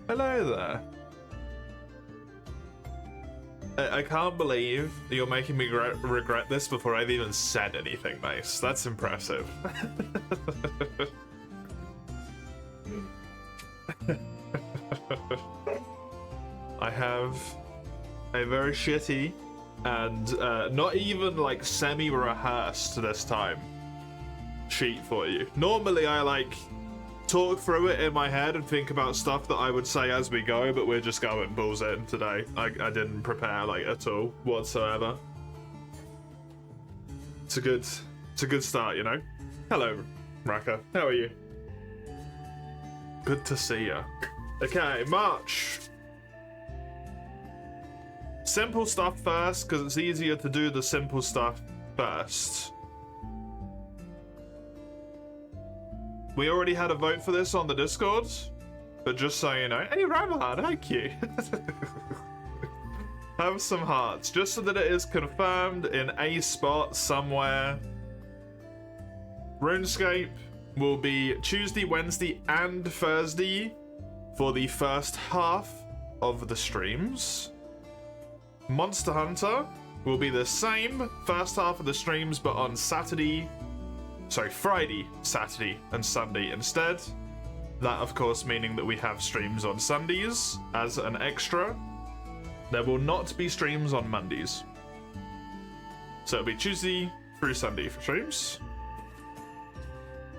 Hello there. I can't believe you're making me regret this before I've even said anything nice. That's impressive. I have a very shitty and not even like semi-rehearsed this time sheet for you. Normally I like talk through it in my head and think about stuff that I would say as we go, but we're just going balls in today. I didn't prepare like at all whatsoever. It's a good start, you know. Hello, Raka. How are you? Good to see you. Okay, March. Simple stuff first, because it's easier to do the simple stuff first. We already had a vote for this on the Discord, but just so you know. Hey, Ramhard, thank you. Have some hearts, just so that it is confirmed in a spot somewhere. RuneScape will be Tuesday, Wednesday, and Thursday for the first half of the streams. Monster Hunter will be the same first half of the streams, but on Friday, Saturday, and Sunday instead. That, of course, meaning that we have streams on Sundays as an extra. There will not be streams on Mondays. So it'll be Tuesday through Sunday for streams.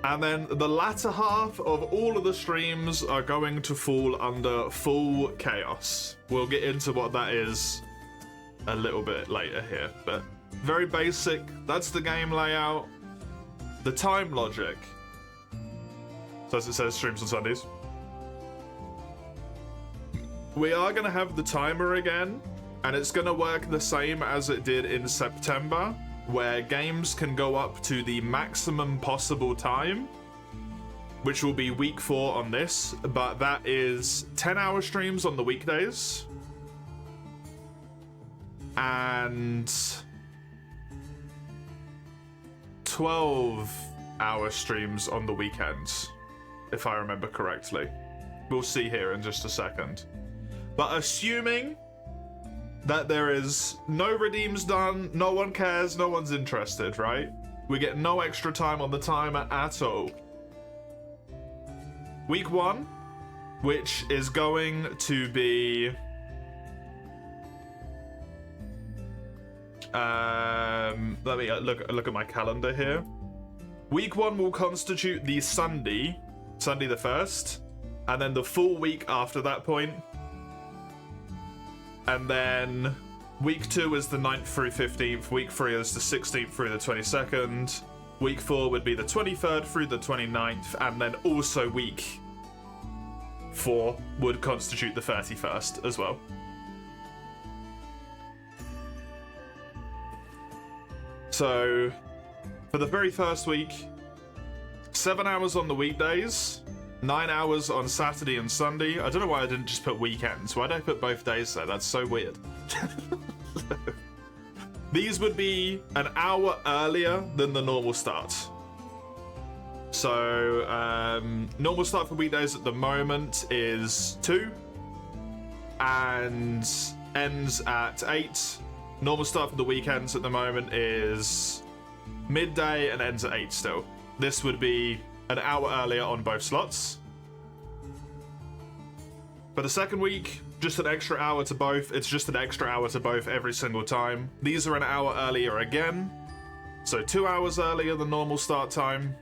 And then the latter half of all of the streams are going to fall under full chaos. We'll get into what that is a little bit later here, but very basic. That's the game layout. The time logic. So as it says, streams on Sundays. We are going to have the timer again, and it's going to work the same as it did in September, where games can go up to the maximum possible time, which will be week 4 on this, but that is 10-hour streams on the weekdays, and 12-hour streams on the weekends, if I remember correctly. We'll see here in just a second. But assuming that there is no redeems done, no one cares, no one's interested, right? We get no extra time on the timer at all. Week 1, which is going to be... let me look at my calendar here. Week 1 will constitute the Sunday the 1st, and then the full week after that point. And then week 2 is the 9th through 15th, week 3 is the 16th through the 22nd, week 4 would be the 23rd through the 29th, and then also week 4 would constitute the 31st as well. So, for the very first week, 7 hours on the weekdays, 9 hours on Saturday and Sunday. I don't know why I didn't just put weekends. Why did I put both days there? That's so weird. These would be an hour earlier than the normal start. So, normal start for weekdays at the moment is 2 and ends at 8. Normal start for the weekends at the moment is midday and ends at 8 still. This would be an hour earlier on both slots. For the second week, just an extra hour to both. It's just an extra hour to both every single time. These are an hour earlier again. So 2 hours earlier than normal start time.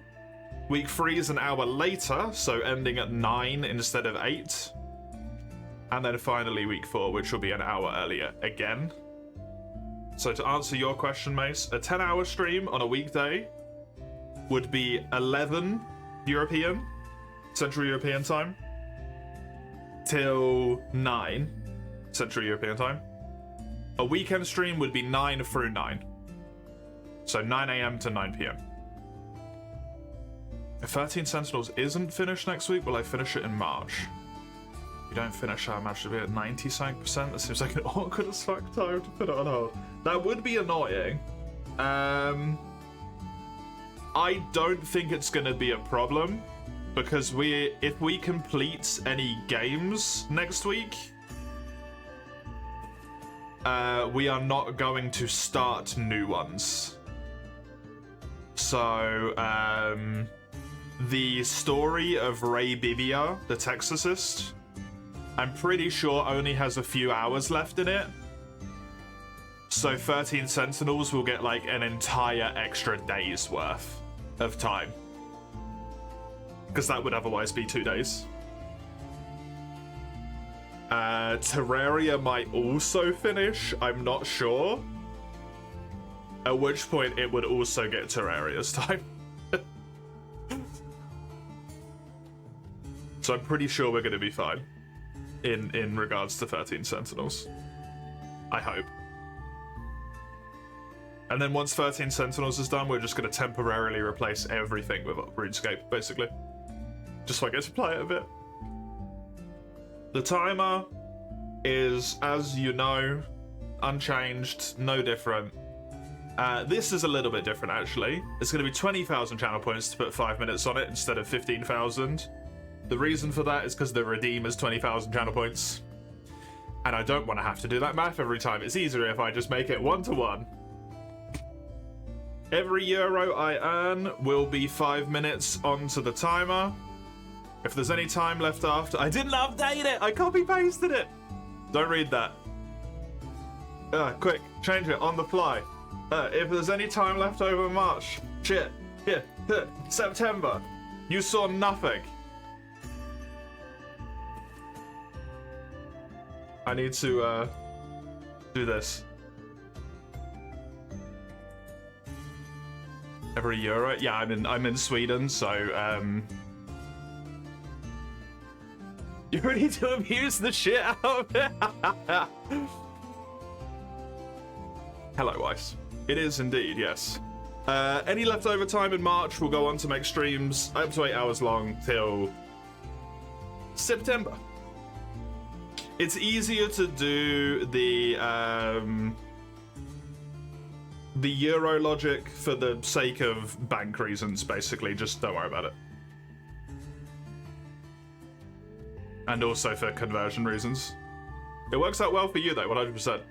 Week 3 is an hour later, so ending at 9 instead of 8. And then finally week 4, which will be an hour earlier again. So to answer your question, Mace, a 10-hour stream on a weekday would be 11 Central European time, till 9 Central European time. A weekend stream would be 9 through 9. So 9 AM to 9 PM. If 13 Sentinels isn't finished next week, will I finish it in March? If you don't finish our match, it'll be at 90%. That seems like an awkward as fuck time to put it on hold. That would be annoying. I don't think it's going to be a problem, because if we complete any games next week, we are not going to start new ones. So, the story of Ray Bibia, the Texasist, I'm pretty sure only has a few hours left in it. So 13 Sentinels will get like an entire extra day's worth of time. Because that would otherwise be 2 days. Terraria might also finish, I'm not sure. At which point it would also get Terraria's time. So I'm pretty sure we're going to be fine in regards to 13 Sentinels. I hope. And then once 13 Sentinels is done, we're just going to temporarily replace everything with RuneScape, basically. Just so I get to play it a bit. The timer is, as you know, unchanged, no different. This is a little bit different, actually. It's going to be 20,000 channel points to put 5 minutes on it instead of 15,000. The reason for that is because the redeem is 20,000 channel points. And I don't want to have to do that math every time. It's easier if I just make it 1-to-1. Every euro I earn will be 5 minutes onto the timer. If there's any time left after... I didn't update it! I copy-pasted it! Don't read that. Quick, change it on the fly. If there's any time left over March... Shit. Yeah. September. You saw nothing. I need to, do this. Every euro? Yeah, I'm in Sweden, so, you ready to abuse the shit out of it? Hello, Weiss. It is indeed, yes. Any leftover time in March will go on to make streams up to 8 hours long till September. It's easier to do the euro logic for the sake of bank reasons, basically. Just don't worry about it. And also for conversion reasons. It works out well for you, though, 100%.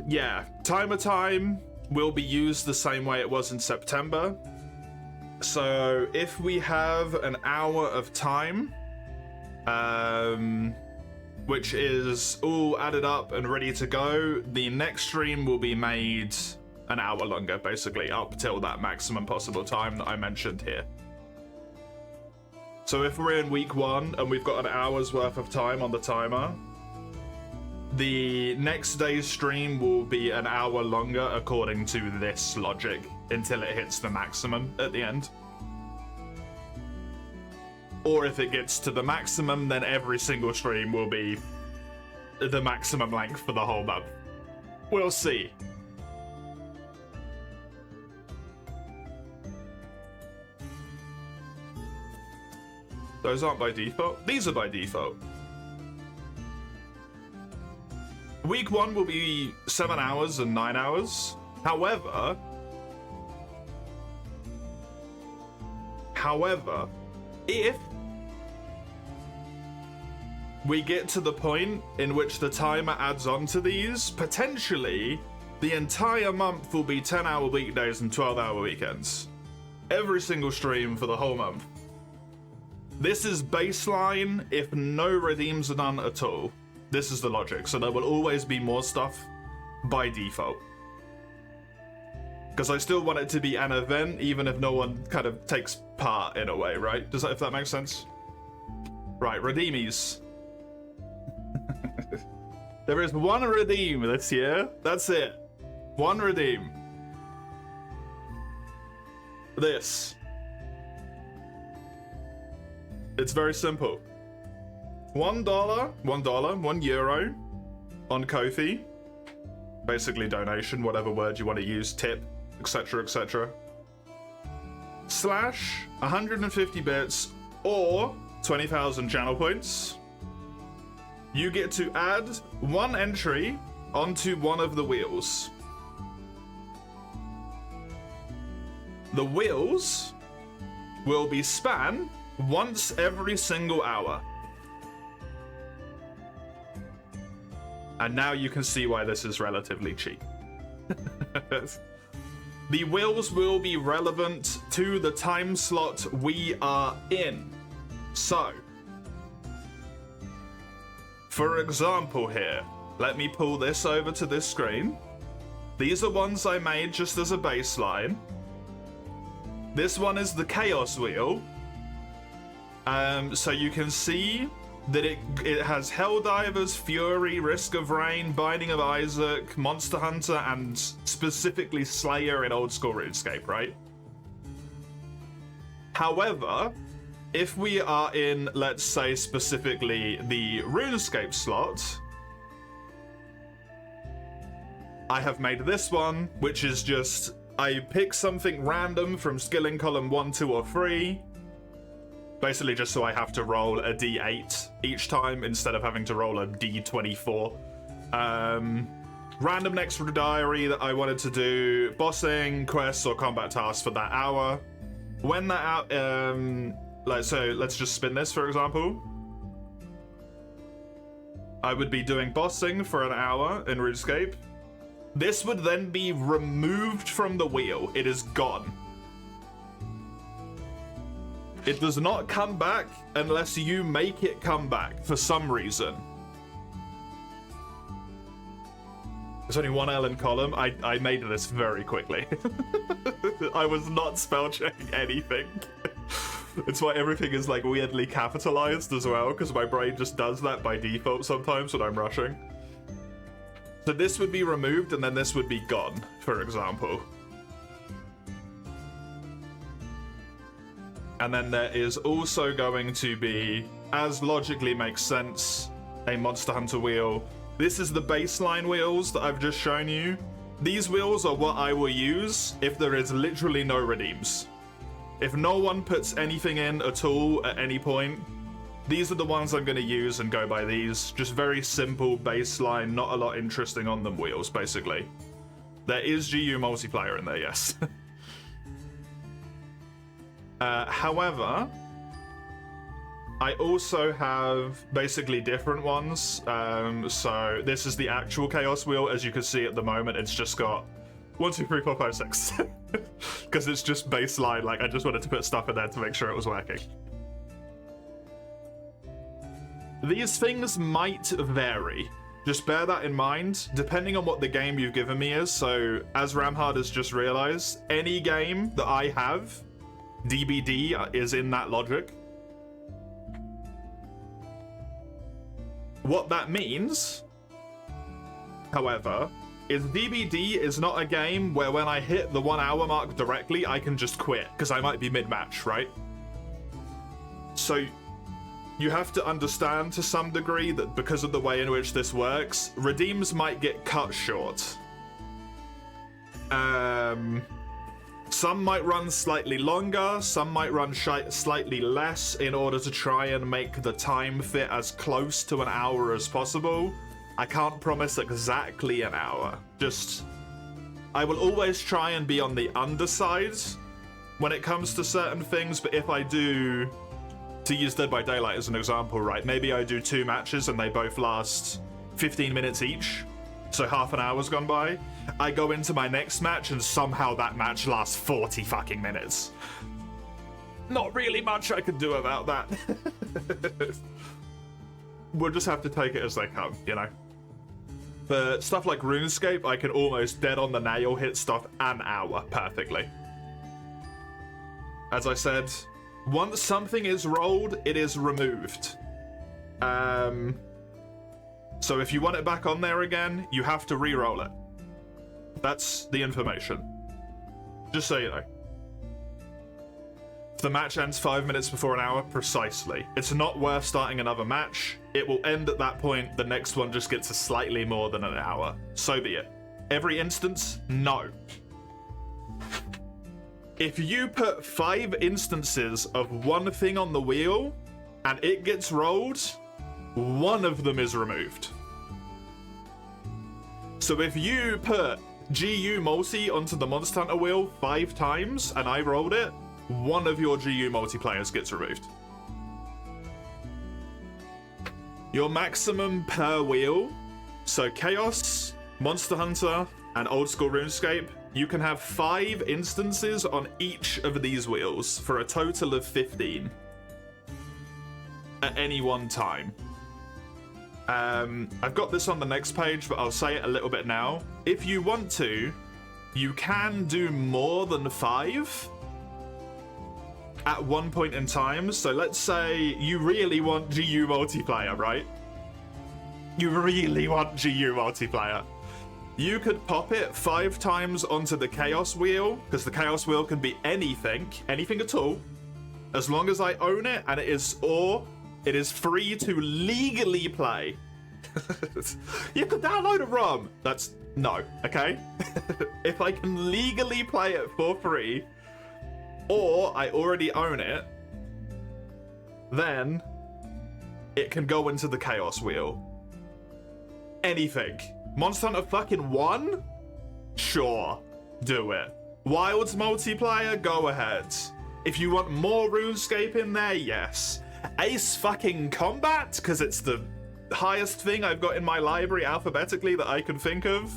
Yeah. Timer time will be used the same way it was in September. So if we have an hour of time, which is all added up and ready to go, the next stream will be made an hour longer, basically, up till that maximum possible time that I mentioned here. So if we're in week 1 and we've got an hour's worth of time on the timer, the next day's stream will be an hour longer according to this logic until it hits the maximum at the end. Or if it gets to the maximum, then every single stream will be the maximum length for the whole month. We'll see. Those aren't by default. These are by default. Week 1 will be 7 hours and 9 hours. However, if we get to the point in which the timer adds on to these, potentially the entire month will be 10-hour weekdays and 12-hour weekends. Every single stream for the whole month. This is baseline if no redeems are done at all. This is the logic, so there will always be more stuff by default. Because I still want it to be an event, even if no one kind of takes part in a way, right? If that makes sense? Right, redeemies. There is one redeem this year. That's it. One redeem. This. It's very simple. €1 on Ko-fi. Basically donation, whatever word you want to use, tip, etc, etc. / 150 bits or 20,000 channel points. you get to add one entry onto one of the wheels. The wheels will be span once every single hour. And now you can see why this is relatively cheap. The wheels will be relevant to the time slot we are in. So, for example here, let me pull this over to this screen. These are ones I made just as a baseline. This one is the Chaos Wheel. So you can see that it has Helldivers, Fury, Risk of Rain, Binding of Isaac, Monster Hunter, and specifically Slayer in old school RuneScape, right? However, if we are in, let's say specifically the RuneScape slot, I have made this one, which is just, I pick something random from skilling column 1, 2, or 3, basically just so I have to roll a d8 each time instead of having to roll a d24. Random next diary that I wanted to do bossing, quests, or combat tasks for that hour. When that so let's just spin this, for example. I would be doing bossing for an hour in RuneScape. This would then be removed from the wheel. It is gone. It does not come back unless you make it come back for some reason. There's only one L in column. I made this very quickly. I was not spell checking anything. It's why everything is like weirdly capitalized as well, because my brain just does that by default sometimes when I'm rushing. So this would be removed and then this would be gone, for example. And then there is also going to be, as logically makes sense, a Monster Hunter wheel. This is the baseline wheels that I've just shown you. These wheels are what I will use if there is literally no redeems. If no one puts anything in at all at any point, these are the ones I'm going to use and go by these. Just very simple baseline, not a lot interesting on them wheels, basically. There is GU multiplayer in there, yes. However, I also have basically different ones. So this is the actual Chaos Wheel. As you can see at the moment, it's just got 1, 2, 3, 4, 5, 6. Because it's just baseline. Like, I just wanted to put stuff in there to make sure it was working. These things might vary. Just bear that in mind, depending on what the game you've given me is. So, as Ramhard has just realized, any game that I have, DBD is in that logic. What that means, however, is DBD is not a game where when I hit the 1 hour mark directly, I can just quit, because I might be mid-match, right? So, you have to understand to some degree that because of the way in which this works, redeems might get cut short. Some might run slightly longer, some might run slightly less in order to try and make the time fit as close to an hour as possible. I can't promise exactly an hour. Just, I will always try and be on the underside when it comes to certain things, but if I do, to use Dead by Daylight as an example, right, maybe I do 2 matches and they both last 15 minutes each, so half an hour's gone by. I go into my next match and somehow that match lasts 40 fucking minutes. Not really much I can do about that. We'll just have to take it as they come, you know? For stuff like RuneScape, I can almost dead on the nail hit stuff an hour perfectly. As I said, once something is rolled, it is removed. So if you want it back on there again, you have to re-roll it. That's the information. Just so you know. If the match ends 5 minutes before an hour, precisely. It's not worth starting another match. It will end at that point. The next one just gets a slightly more than an hour. So be it. Every instance, no. If you put 5 instances of one thing on the wheel and it gets rolled, one of them is removed. So if you put GU multi onto the Monster Hunter wheel 5 times and I rolled it, one of your GU multiplayers gets removed. Your maximum per wheel, so Chaos, Monster Hunter, and Old School RuneScape, you can have 5 instances on each of these wheels for a total of 15 at any one time. I've got this on the next page, but I'll say it a little bit now. If you want to, you can do more than 5 at one point in time. So let's say you really want GU multiplayer, right? You really want GU multiplayer. You could pop it 5 times onto the Chaos wheel, because the Chaos wheel can be anything at all, as long as I own it and it is free to legally play. You can download a ROM. That's no, okay? If I can legally play it for free, or I already own it, then it can go into the Chaos wheel. Anything. Monster Hunter fucking 1? Sure, do it. Wilds multiplayer, go ahead. If you want more RuneScape in there, yes. Ace fucking Combat, because it's the highest thing I've got in my library alphabetically that I can think of.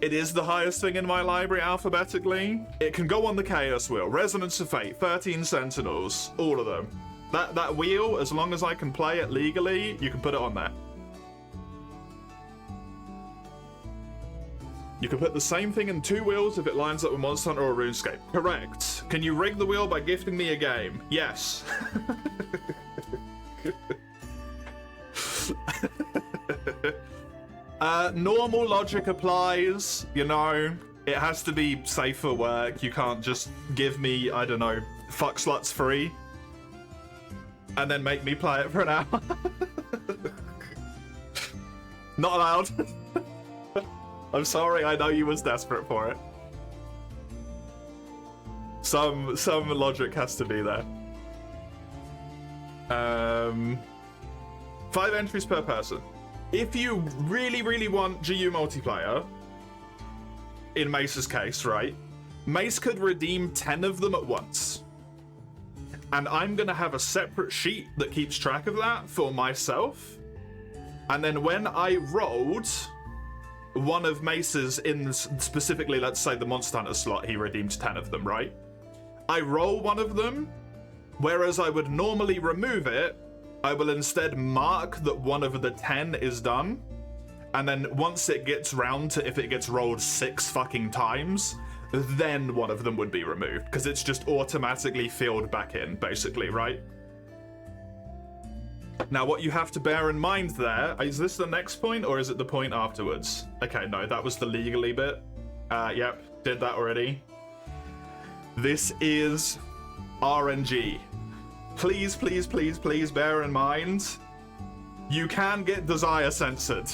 It is the highest thing in my library alphabetically. It can go on the Chaos wheel. Resonance of Fate, 13 Sentinels, all of them. That wheel, as long as I can play it legally, you can put it on there. You can put the same thing in 2 wheels if it lines up with Monster Hunter or RuneScape. Correct. Can you rig the wheel by gifting me a game? Yes. Normal logic applies, you know. It has to be safe for work. You can't just give me, I don't know, fuck sluts free and then make me play it for an hour. Not allowed. I'm sorry, I know you was desperate for it. Some logic has to be there. 5 entries per person. If you really want GU multiplayer, in Mace's case, right? Mace could redeem 10 of them at once. And I'm gonna have a separate sheet that keeps track of that for myself. And then when I rolled one of Mace's in specifically, let's say the Monster Hunter slot, he redeemed 10 of them, right? I roll one of them, whereas I would normally remove it, I will instead mark that one of the 10 is done. And then once it gets round to if it gets rolled 6 fucking times, then one of them would be removed, because it's just automatically filled back in, basically, right? Now, what you have to bear in mind there, is this the next point, or is it the point afterwards? Okay, no, that was the legally bit. Yep, did that already. This is RNG. Please, please, please, please bear in mind, you can get desire censored.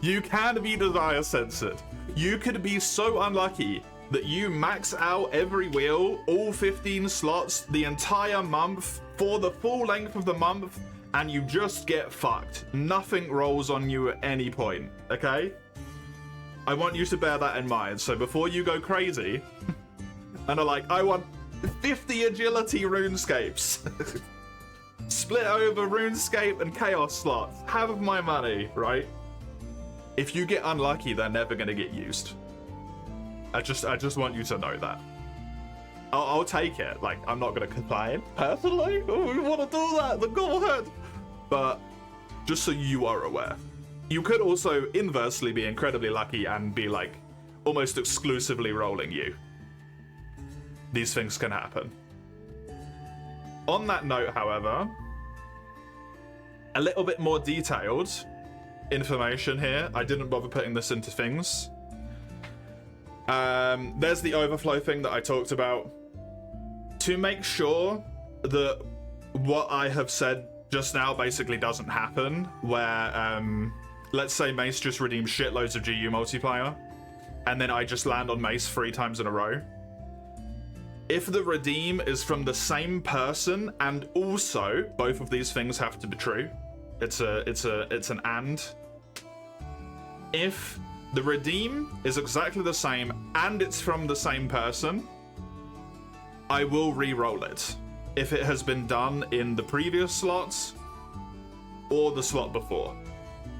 You can be desire censored. You could be so unlucky that you max out every wheel, all 15 slots, the entire month, for the full length of the month, and you just get fucked. Nothing rolls on you at any point, okay? I want you to bear that in mind. So before you go crazy, and are like, I want 50 agility RuneScapes. Split over RuneScape and Chaos slots. Have my money, right? If you get unlucky, they're never gonna get used. I just want you to know that. I'll take it. Like, I'm not gonna complain personally. Oh, we want to do that. Then go ahead. But just so you are aware, you could also inversely be incredibly lucky and be like almost exclusively rolling you. These things can happen. On that note, however, a little bit more detailed information here. I didn't bother putting this into things. There's the overflow thing that I talked about. To make sure that what I have said just now basically doesn't happen, where, let's say Mace just redeems shitloads of GU multiplayer, and then I just land on Mace 3 times in a row. If the redeem is from the same person, and also both of these things have to be true. It's an and. If the redeem is exactly the same and it's from the same person, I will re-roll it if it has been done in the previous slots or the slot before.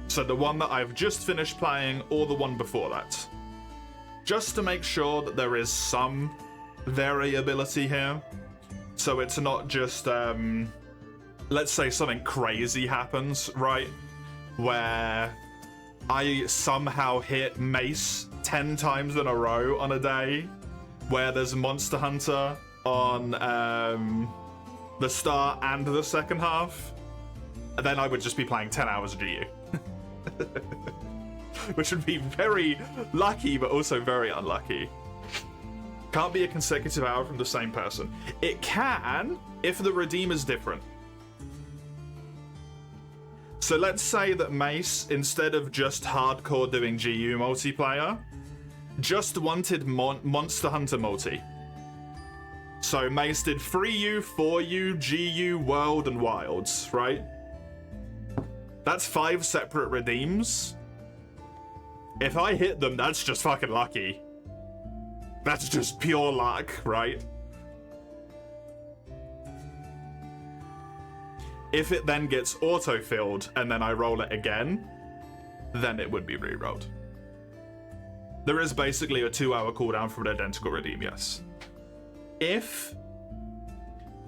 So the one that I've just finished playing or the one before that. Just to make sure that there is some variability here. So it's not just, let's say something crazy happens, right? Where I somehow hit Mace 10 times in a row on a day, where there's Monster Hunter on the start and the second half, and then I would just be playing 10 hours of GU. Which would be very lucky, but also very unlucky. Can't be a consecutive hour from the same person. It can, if the redeem is different. So let's say that Mace, instead of just hardcore doing GU multiplayer, just wanted Monster Hunter multi. So Mace did 3U, 4U, GU, World, and Wilds, right? That's 5 separate redeems. If I hit them, that's just fucking lucky. That's just pure luck, right? If it then gets auto-filled and then I roll it again, then it would be re-rolled. There is basically a 2-hour cooldown for an identical redeem, yes. If,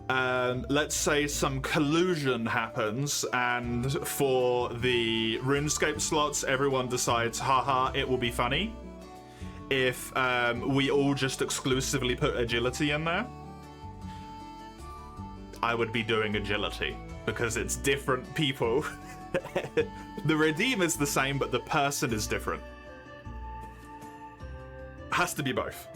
let's say some collusion happens and for the RuneScape slots, everyone decides, haha, it will be funny. If we all just exclusively put agility in there, I would be doing agility because it's different people. The redeem is the same, but the person is different. Has to be both.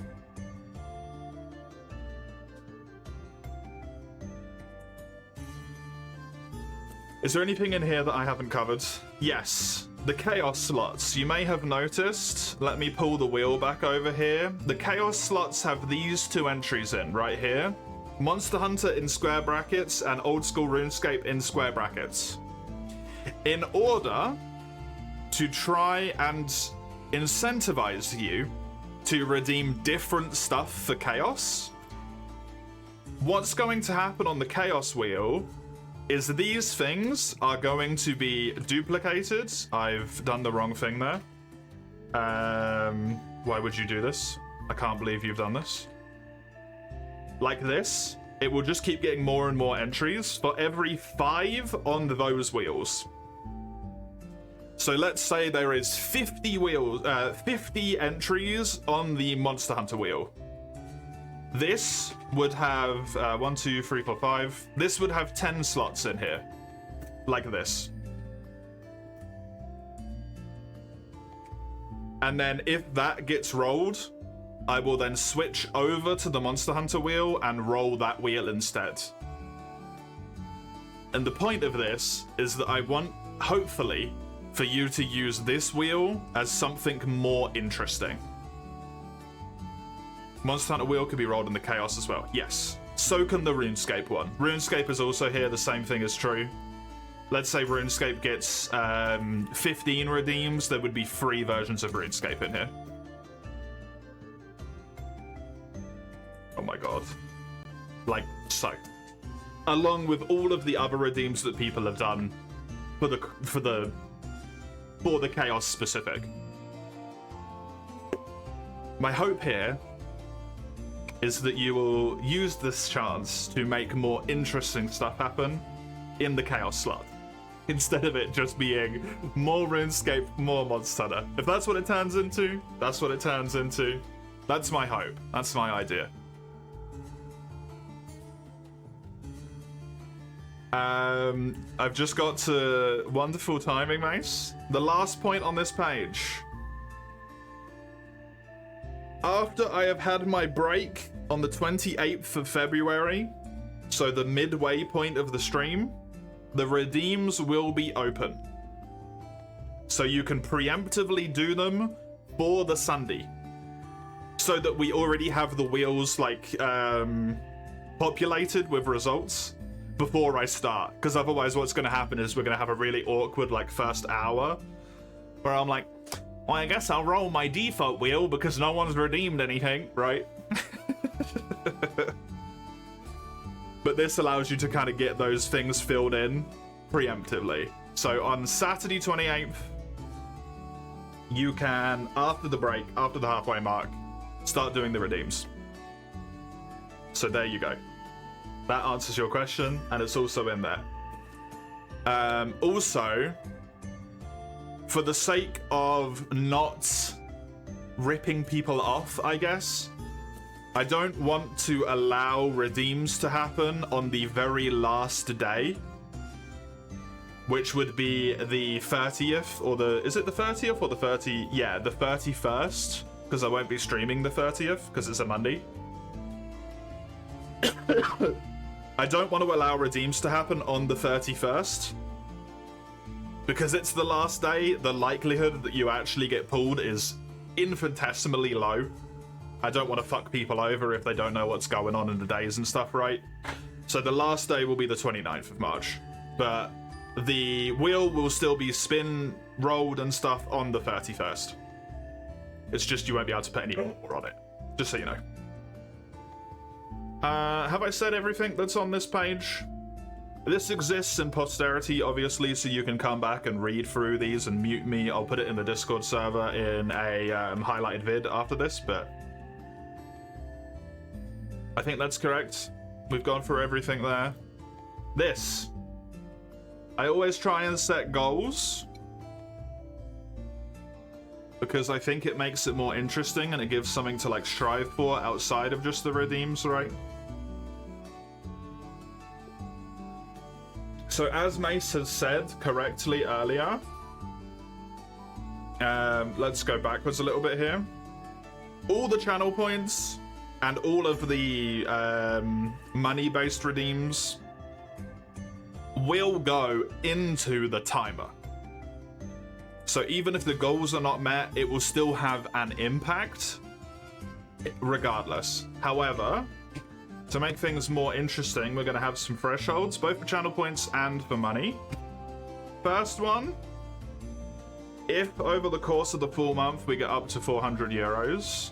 Is there anything in here that I haven't covered? Yes. The Chaos slots. You may have noticed, let me pull the wheel back over here. The Chaos slots have these 2 entries in, right here. Monster Hunter in square brackets and Old School RuneScape in square brackets. In order to try and incentivize you to redeem different stuff for Chaos, what's going to happen on the Chaos wheel is these things are going to be duplicated. I've done the wrong thing there. Why would you do this? I can't believe you've done this. Like this, it will just keep getting more and more entries for every 5 on those wheels. So let's say there is 50 entries on the Monster Hunter wheel. This would have 1, 2, 3, 4, 5. This would have 10 slots in here, like this. And then if that gets rolled, I will then switch over to the Monster Hunter wheel and roll that wheel instead. And the point of this is that I want, hopefully, for you to use this wheel as something more interesting. Monster Hunter wheel could be rolled in the Chaos as well. Yes. So can the RuneScape one. RuneScape is also here. The same thing is true. Let's say RuneScape gets 15 redeems. There would be 3 versions of RuneScape in here. Oh my god. Like, so. Along with all of the other redeems that people have done for the Chaos specific. My hope here is that you will use this chance to make more interesting stuff happen in the Chaos slot, instead of it just being more RuneScape, more Monster Hunter. If that's what it turns into, that's what it turns into. That's my hope. That's my idea. I've just got to wonderful timing, Mace. The last point on this page. After I have had my break on the 28th of February, so the midway point of the stream, the redeems will be open. So you can preemptively do them for the Sunday. so that we already have the wheels like populated with results before I start, because otherwise what's going to happen is we're going to have a really awkward like first hour where I'm like, well, I guess I'll roll my default wheel because no one's redeemed anything, right? But this allows you to kind of get those things filled in preemptively. So on Saturday 28th, you can, after the break, after the halfway mark, start doing the redeems. So there you go. That answers your question, and it's also in there. Also, for the sake of not ripping people off, I guess, I don't want to allow redeems to happen on the very last day, which would be the 30th, or the, is it the 30th or the 30? Yeah, the 31st, because I won't be streaming the 30th because it's a Monday. I don't want to allow redeems to happen on the 31st because it's the last day. The likelihood that you actually get pulled is infinitesimally low. I don't want to fuck people over if they don't know what's going on in the days and stuff, right? So the last day will be the 29th of March, but the wheel will still be spin rolled and stuff on the 31st. It's just you won't be able to put any more on it, just so you know. Have I said everything that's on this page? This exists in posterity, obviously, so you can come back and read through these and mute me. I'll put it in the Discord server in a highlighted vid after this, but I think that's correct. We've gone through everything there. This. I always try and set goals because I think it makes it more interesting and it gives something to like strive for outside of just the redeems, right? So as Mace has said correctly earlier, let's go backwards a little bit here. All the channel points and all of the money-based redeems will go into the timer. So even if the goals are not met, it will still have an impact regardless. However, to make things more interesting, we're going to have some thresholds, both for channel points and for money. First one, if over the course of the full month we get up to 400 euros,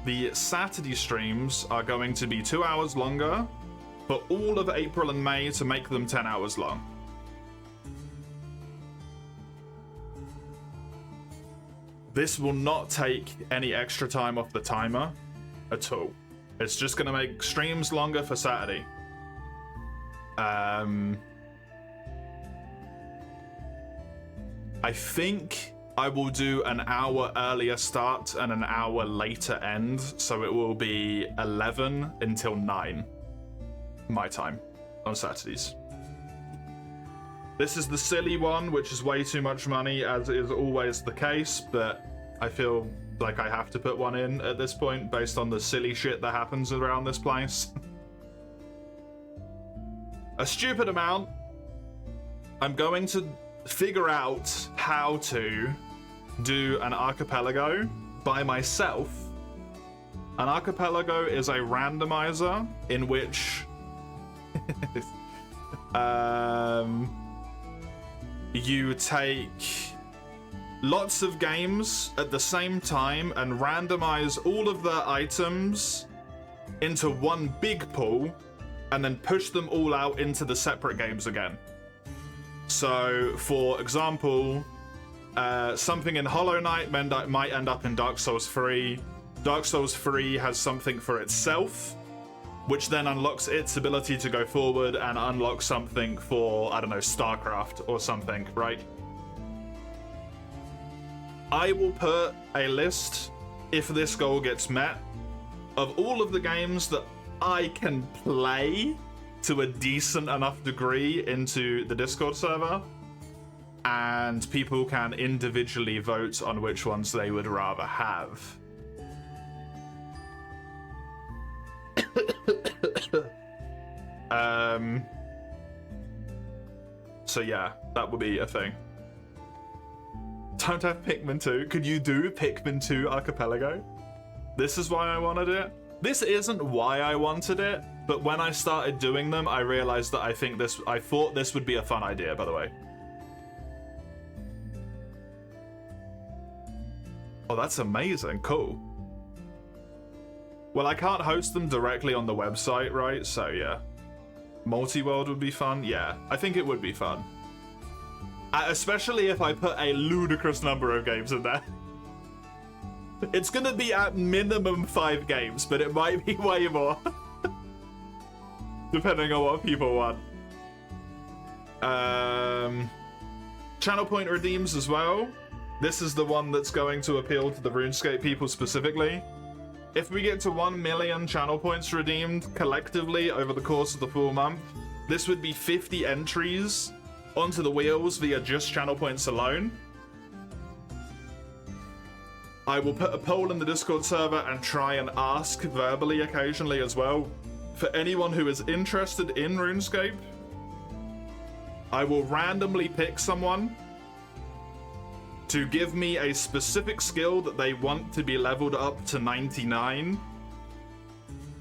the Saturday streams are going to be 2 hours longer for all of April and May to make them 10 hours long. This will not take any extra time off the timer at all. It's just going to make streams longer for Saturday. I think I will do an hour earlier start and an hour later end, so it will be 11 until 9 my time on Saturdays. This is the silly one, which is way too much money, as is always the case, but I feel like I have to put one in at this point based on the silly shit that happens around this place. A stupid amount. I'm going to figure out how to do an archipelago by myself. An archipelago is a randomizer in which you take lots of games at the same time and randomize all of the items into one big pool and then push them all out into the separate games again. So, for example, something in Hollow Knight might end up in Dark Souls 3. Dark Souls 3 has something for itself, which then unlocks its ability to go forward and unlock something for, I don't know, StarCraft or something, right? I will put a list, if this goal gets met, of all of the games that I can play to a decent enough degree into the Discord server, and people can individually vote on which ones they would rather have. So yeah, that would be a thing. Don't have Pikmin 2. Could you do Pikmin 2 Archipelago? This is why I wanted it. This isn't why I wanted it, but when I started doing them, I realized that I thought this would be a fun idea, by the way. Oh, that's amazing. Cool. Well, I can't host them directly on the website, right? So, yeah. Multi-world would be fun? Yeah, I think it would be fun. Especially if I put a ludicrous number of games in there. It's gonna be at minimum 5 games, but it might be way more. Depending on what people want. Channel point redeems as well. This is the one that's going to appeal to the RuneScape people specifically. If we get to 1 million channel points redeemed collectively over the course of the full month, this would be 50 entries onto the wheels via just channel points alone. I will put a poll in the Discord server and try and ask verbally occasionally as well. For anyone who is interested in RuneScape, I will randomly pick someone to give me a specific skill that they want to be leveled up to 99.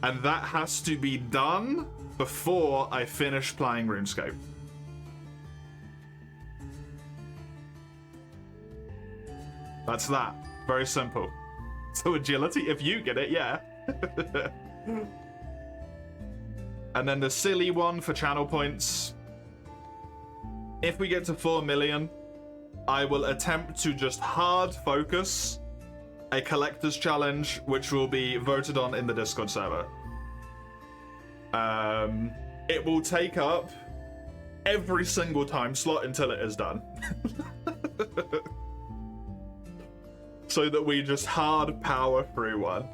And that has to be done before I finish playing RuneScape. That's that. Very simple. So agility, if you get it, yeah. And then the silly one for channel points. If we get to 4 million, I will attempt to just hard focus a collector's challenge, which will be voted on in the Discord server. It will take up every single time slot until it is done. So that we just hard power through one.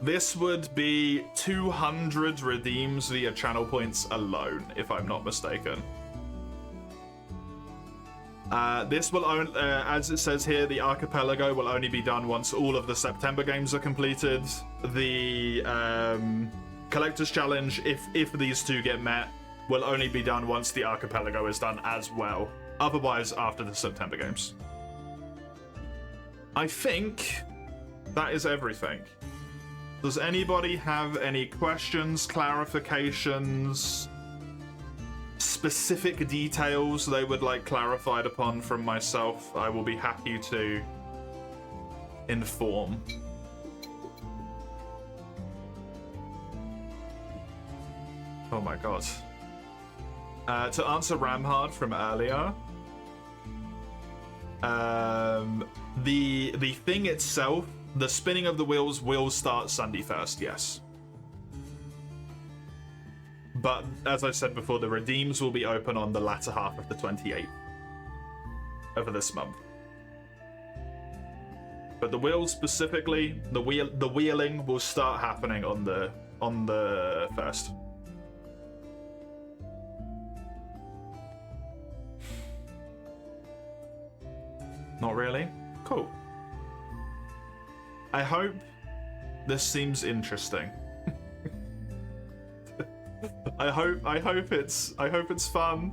This would be 200 redeems via channel points alone, if I'm not mistaken. This will only, as it says here, the archipelago will only be done once all of the September games are completed. The collector's challenge, if these two get met, will only be done once the archipelago is done as well. Otherwise, after the September games. I think that is everything. Does anybody have any questions, clarifications, specific details they would like clarified upon from myself? I will be happy to inform. Oh my god. To answer Ramhard from earlier, the thing itself, the spinning of the wheels will start Sunday first, yes. But as I said before, the redeems will be open on the latter half of the 28th of this month. But the wheels specifically, the wheeling will start happening on the first. Not really? Cool. I hope this seems interesting. I hope it's fun.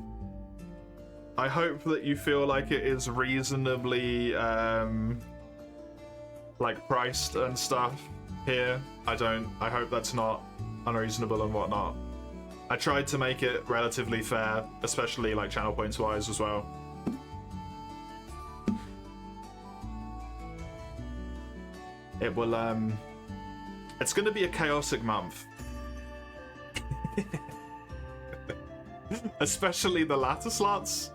I hope that you feel like it is reasonably like priced and stuff here. I hope that's not unreasonable and whatnot. I tried to make it relatively fair, especially like channel points wise as well. It will, it's gonna be a chaotic month. Especially the latter slots,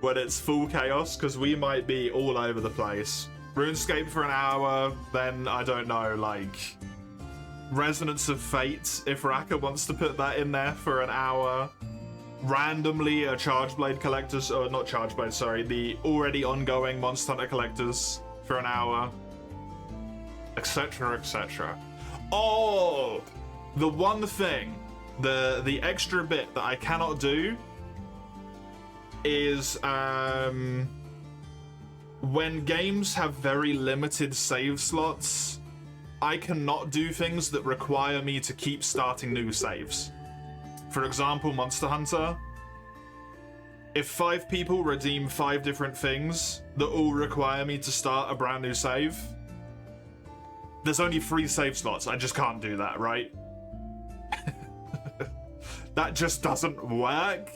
when it's full chaos, because we might be all over the place. RuneScape for an hour, then, I don't know, like, Resonance of Fate, if Raka wants to put that in there for an hour. Randomly, a Chargeblade Collectors, or not Chargeblade, sorry, the already ongoing Monster Hunter Collectors for an hour. Etc, etc. Oh! The one thing, the extra bit that I cannot do is when games have very limited save slots, I cannot do things that require me to keep starting new saves. For example, Monster Hunter. If 5 people redeem 5 different things that all require me to start a brand new save, there's only 3 save slots. I just can't do that, right? That just doesn't work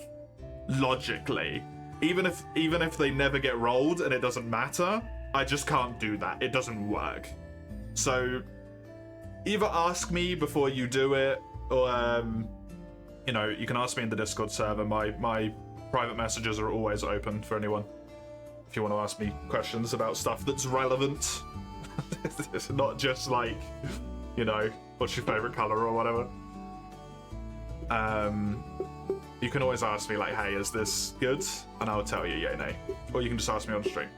logically. Even if they never get rolled and it doesn't matter, I just can't do that. It doesn't work. So either ask me before you do it, or you know, you can ask me in the Discord server. My private messages are always open for anyone if you want to ask me questions about stuff that's relevant. It's not just like, you know, what's your favorite color or whatever. You can always ask me like, hey, is this good? And I'll tell you, yeah, nay. Or you can just ask me on stream.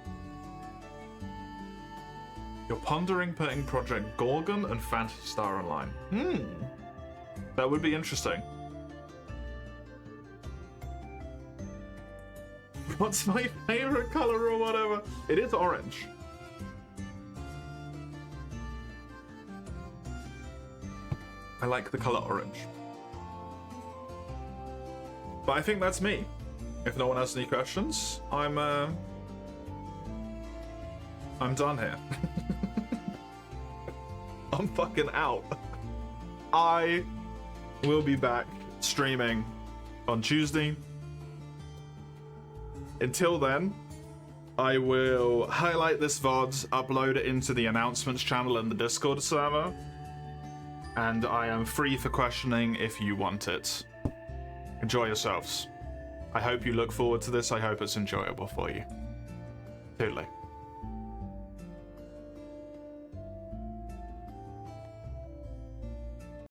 You're pondering putting Project Gorgon and Phantasy Star online. That would be interesting. What's my favorite color or whatever? It is orange. I like the color orange. But I think that's me. If no one has any questions, I'm done here. I'm fucking out. I will be back streaming on Tuesday. Until then, I will highlight this VOD, upload it into the announcements channel in the Discord server, and I am free for questioning if you want it. Enjoy yourselves. I hope you look forward to this. I hope it's enjoyable for you. Toodaloo.